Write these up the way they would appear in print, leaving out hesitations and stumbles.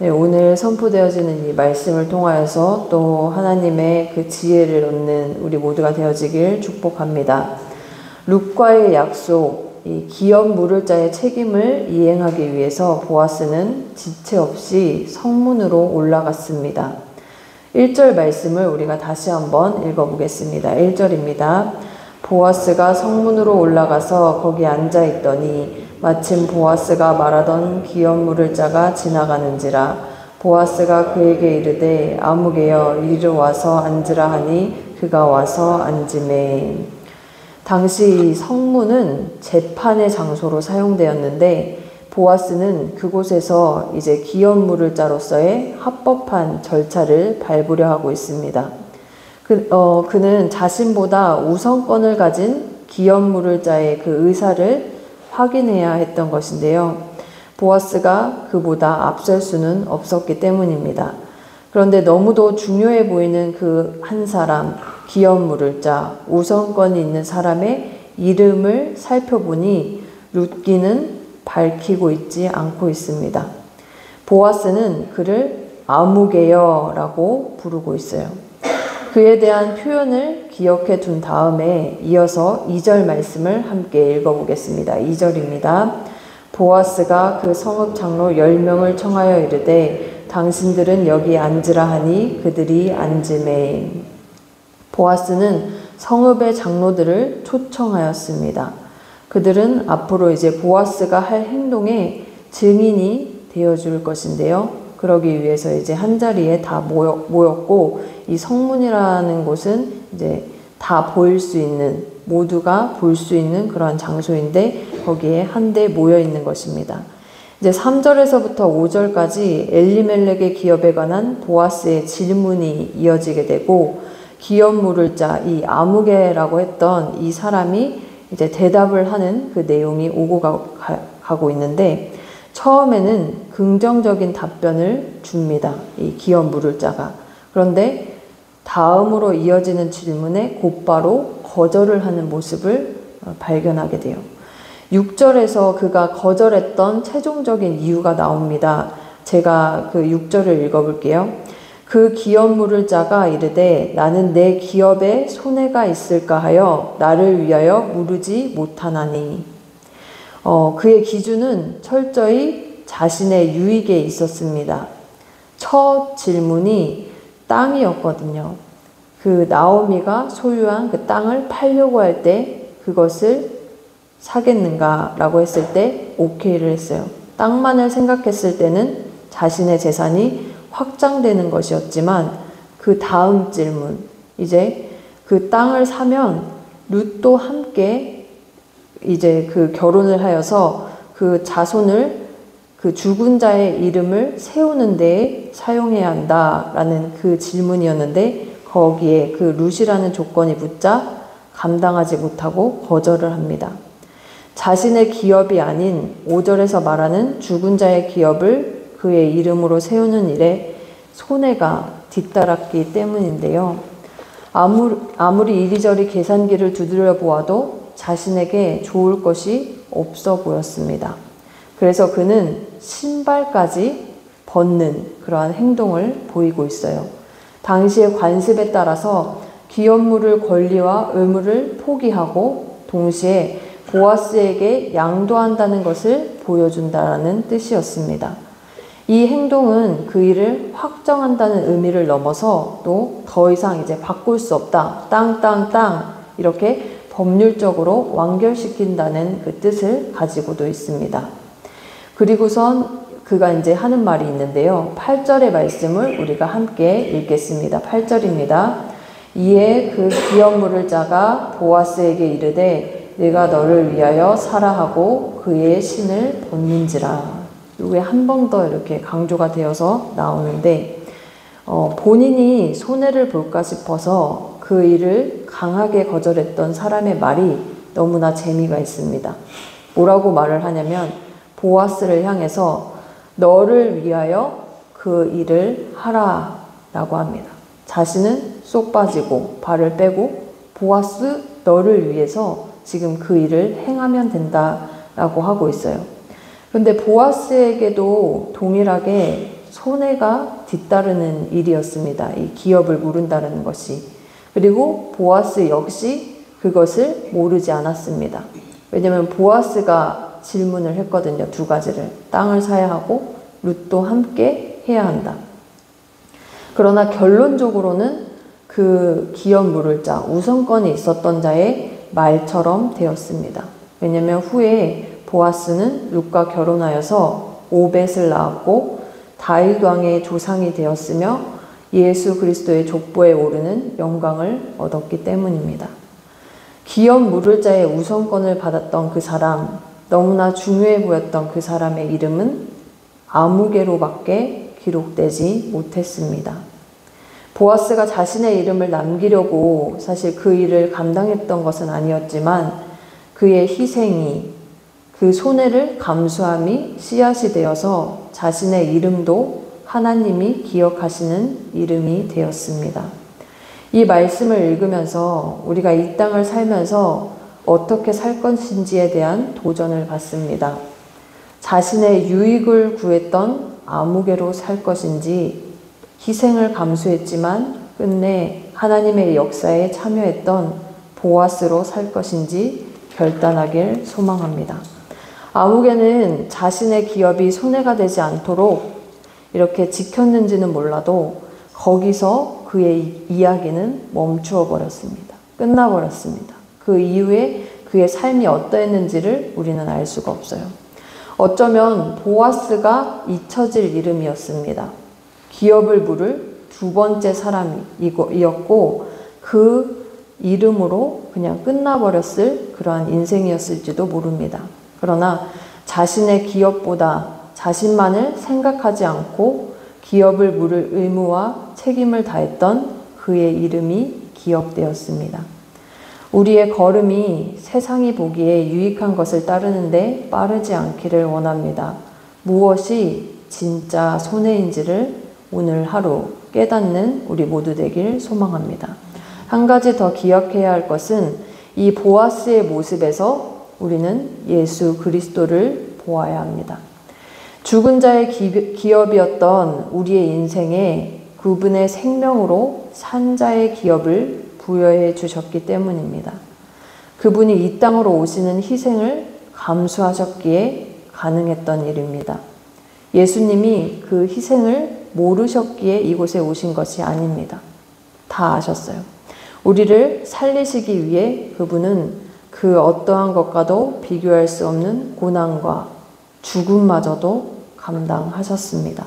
네, 오늘 선포되어지는 이 말씀을 통하여서 또 하나님의 그 지혜를 얻는 우리 모두가 되어지길 축복합니다. 룻과의 약속, 이 기업 물을 자의 책임을 이행하기 위해서 보아스는 지체 없이 성문으로 올라갔습니다. 1절 말씀을 우리가 다시 한번 읽어보겠습니다. 1절입니다. 보아스가 성문으로 올라가서 거기 앉아 있더니 마침 보아스가 말하던 기업 물을 자가 지나가는지라. 보아스가 그에게 이르되 아무개여 이리로 와서 앉으라 하니 그가 와서 앉으매. 당시 이 성문은 재판의 장소로 사용되었는데 보아스는 그곳에서 이제 기업 물을 자로서의 합법한 절차를 밟으려 하고 있습니다. 그는 자신보다 우선권을 가진 기업 물을 자의 그 의사를 확인해야 했던 것인데요. 보아스가 그보다 앞설 수는 없었기 때문입니다. 그런데 너무도 중요해 보이는 그 한 사람, 기업 물을 자, 우선권이 있는 사람의 이름을 살펴보니 룻기는 밝히고 있지 않고 있습니다. 보아스는 그를 아무개여라고 부르고 있어요. 그에 대한 표현을 기억해 둔 다음에 이어서 2절 말씀을 함께 읽어보겠습니다. 2절입니다. 보아스가 그 성읍 장로 10명을 청하여 이르되 당신들은 여기 앉으라 하니 그들이 앉으매. 보아스는 성읍의 장로들을 초청하였습니다. 그들은 앞으로 이제 보아스가 할 행동의 증인이 되어줄 것인데요. 그러기 위해서 이제 한 자리에 다 모였고, 이 성문이라는 곳은 이제 다 보일 수 있는, 모두가 볼 수 있는 그런 장소인데 거기에 한데 모여 있는 것입니다. 이제 3절에서부터 5절까지 엘리멜렉의 기업에 관한 보아스의 질문이 이어지게 되고, 기업 물을 자, 이 아무개라고 했던 이 사람이 이제 대답을 하는 그 내용이 오고 가고 있는데, 처음에는 긍정적인 답변을 줍니다. 이 기업 물을 자가. 그런데 다음으로 이어지는 질문에 곧바로 거절을 하는 모습을 발견하게 돼요. 6절에서 그가 거절했던 최종적인 이유가 나옵니다. 제가 그 6절을 읽어볼게요. 그 기업 물을 자가 이르되 나는 내 기업에 손해가 있을까 하여 나를 위하여 물으지 못하나니. 그의 기준은 철저히 자신의 유익에 있었습니다. 첫 질문이 땅이었거든요. 그 나오미가 소유한 그 땅을 팔려고 할 때 그것을 사겠는가라고 했을 때 오케이를 했어요. 땅만을 생각했을 때는 자신의 재산이 확장되는 것이었지만 그 다음 질문, 이제 그 땅을 사면 룻도 함께 이제 그 결혼을 하여서 그 자손을 그 죽은 자의 이름을 세우는 데에 사용해야 한다라는 그 질문이었는데 거기에 그 룻이라는 조건이 붙자 감당하지 못하고 거절을 합니다. 자신의 기업이 아닌 5절에서 말하는 죽은 자의 기업을 그의 이름으로 세우는 일에 손해가 뒤따랐기 때문인데요. 아무리 이리저리 계산기를 두드려 보아도 자신에게 좋을 것이 없어 보였습니다. 그래서 그는 신발까지 벗는 그러한 행동을 보이고 있어요. 당시의 관습에 따라서 기업 물을 권리와 의무를 포기하고 동시에 보아스에게 양도한다는 것을 보여준다는 뜻이었습니다. 이 행동은 그 일을 확정한다는 의미를 넘어서 또 더 이상 이제 바꿀 수 없다. 땅 이렇게 법률적으로 완결시킨다는 그 뜻을 가지고도 있습니다. 그리고선 그가 이제 하는 말이 있는데요. 8절의 말씀을 우리가 함께 읽겠습니다. 8절입니다. 이에 그 기업 물을 자가 보아스에게 이르되 내가 너를 위하여 사라 하고 그의 신을 벗는지라. 이게 한 번 더 이렇게 강조가 되어서 나오는데 본인이 손해를 볼까 싶어서 그 일을 강하게 거절했던 사람의 말이 너무나 재미가 있습니다. 뭐라고 말을 하냐면 보아스를 향해서 너를 위하여 그 일을 하라 라고 합니다. 자신은 쏙 빠지고 발을 빼고 보아스 너를 위해서 지금 그 일을 행하면 된다라고 하고 있어요. 그런데 보아스에게도 동일하게 손해가 뒤따르는 일이었습니다. 이 기업을 물은다는 것이. 그리고 보아스 역시 그것을 모르지 않았습니다. 왜냐하면 보아스가 질문을 했거든요. 두 가지를. 땅을 사야 하고 룻도 함께 해야 한다. 그러나 결론적으로는 그 기업 물을 자, 우선권이 있었던 자의 말처럼 되었습니다. 왜냐하면 후에 보아스는 룻과 결혼하여서 오벳을 낳았고 다윗 왕의 조상이 되었으며 예수 그리스도의 족보에 오르는 영광을 얻었기 때문입니다. 기업 물을 자의 우선권을 받았던 그 사람, 너무나 중요해 보였던 그 사람의 이름은 아무개로밖에 기록되지 못했습니다. 보아스가 자신의 이름을 남기려고 사실 그 일을 감당했던 것은 아니었지만 그의 희생이, 그 손해를 감수함이 씨앗이 되어서 자신의 이름도 하나님이 기억하시는 이름이 되었습니다. 이 말씀을 읽으면서 우리가 이 땅을 살면서 어떻게 살 것인지에 대한 도전을 받습니다. 자신의 유익을 구했던 아무개로 살 것인지, 희생을 감수했지만 끝내 하나님의 역사에 참여했던 보아스로 살 것인지 결단하길 소망합니다. 아무개는 자신의 기업이 손해가 되지 않도록 이렇게 지켰는지는 몰라도 거기서 그의 이야기는 멈추어 버렸습니다. 끝나버렸습니다. 그 이후에 그의 삶이 어떠했는지를 우리는 알 수가 없어요. 어쩌면 보아스가 잊혀질 이름이었습니다. 기업을 물을 두 번째 사람이었고 그 이름으로 그냥 끝나버렸을 그러한 인생이었을지도 모릅니다. 그러나 자신의 기업보다 자신만을 생각하지 않고 기업을 물을 의무와 책임을 다했던 그의 이름이 기억되었습니다. 우리의 걸음이 세상이 보기에 유익한 것을 따르는데 빠르지 않기를 원합니다. 무엇이 진짜 손해인지를 오늘 하루 깨닫는 우리 모두 되길 소망합니다. 한 가지 더 기억해야 할 것은 이 보아스의 모습에서 우리는 예수 그리스도를 보아야 합니다. 죽은 자의 기업이었던 우리의 인생에 그분의 생명으로 산 자의 기업을 부여해 주셨기 때문입니다. 그분이 이 땅으로 오시는 희생을 감수하셨기에 가능했던 일입니다. 예수님이 그 희생을 모르셨기에 이곳에 오신 것이 아닙니다. 다 아셨어요. 우리를 살리시기 위해 그분은 그 어떠한 것과도 비교할 수 없는 고난과 죽음마저도 감당하셨습니다.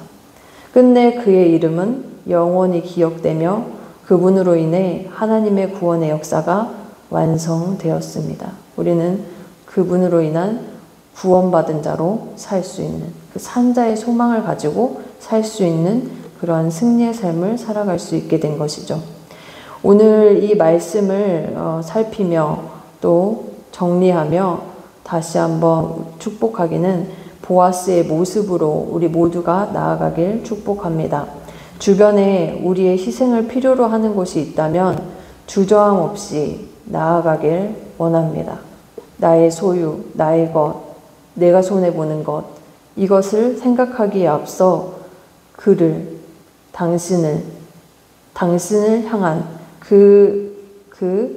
끝내 그의 이름은 영원히 기억되며 그분으로 인해 하나님의 구원의 역사가 완성되었습니다. 우리는 그분으로 인한 구원받은 자로 살 수 있는, 그 산자의 소망을 가지고 살 수 있는 그러한 승리의 삶을 살아갈 수 있게 된 것이죠. 오늘 이 말씀을 살피며 또 정리하며 다시 한번 축복하기는 보아스의 모습으로 우리 모두가 나아가길 축복합니다. 주변에 우리의 희생을 필요로 하는 곳이 있다면 주저함 없이 나아가길 원합니다. 나의 소유, 나의 것, 내가 손해보는 것, 이것을 생각하기에 앞서 그를, 당신을 향한 그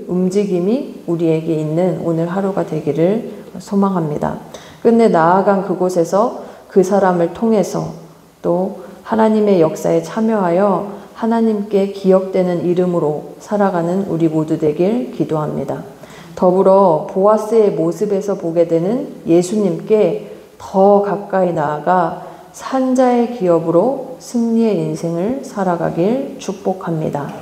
움직임이 우리에게 있는 오늘 하루가 되기를 소망합니다. 끝내 나아간 그곳에서 그 사람을 통해서 또 하나님의 역사에 참여하여 하나님께 기억되는 이름으로 살아가는 우리 모두 되길 기도합니다. 더불어 보아스의 모습에서 보게 되는 예수님께 더 가까이 나아가 산자의 기업으로 승리의 인생을 살아가길 축복합니다.